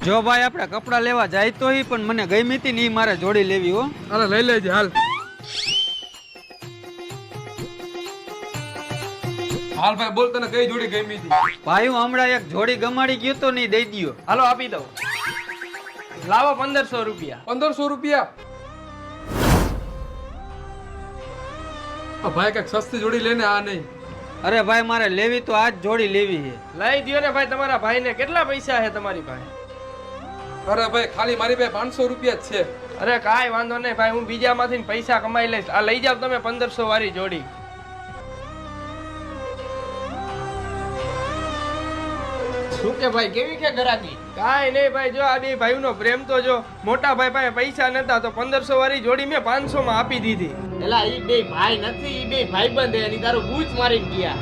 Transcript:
જો ભાઈ આપણે કપડા લેવા જાય તો પણ મને ગમી હતી ને મારે જોડી લેવી હો. અરે લઈ લેજે હાલ. હાલ ભાઈ બોલ, તને કઈ જોડી ગમી હતી? ભાઈ હું હમણાં એક જોડી ગમાડી ગયો તો નહીં, દઈ દ્યો. હાલો આપી દઉં. લાવો 1500 રૂપિયા. 1500 રૂપિયા? ભાઈ કઈક સસ્તી જોડી લેને, આ નહીં. અરે ભાઈ મારે લેવી તો આજ જોડી લેવી છે. લઈ દ્યો ને ભાઈ તમારા ભાઈને. કેટલા પૈસા છે તમારી પાસે? અરે ભાઈ ખાલી મારી પાસે 500 રૂપિયા જ છે. અરે કાંઈ વાંધો નહીં ભાઈ, હું બીજામાંથી પૈસા કમાઈ લઈશ. આ લઈ જાવ તમે 1500 વાળી જોડી. શું કે ભાઈ, કેવી કે ગરાકી? કાંઈ નહીં ભાઈ, જો આ બે ભાઈનો પ્રેમ તો જો. મોટા ભાઈ પાસે પૈસા નતા તો 1500 વાળી જોડી મેં 500 માં આપી દીધી. એલા ઈ બે ભાઈ નથી, ઈ બે ભાઈબંધ હે. એની તારું બૂચ મારીને ગયા.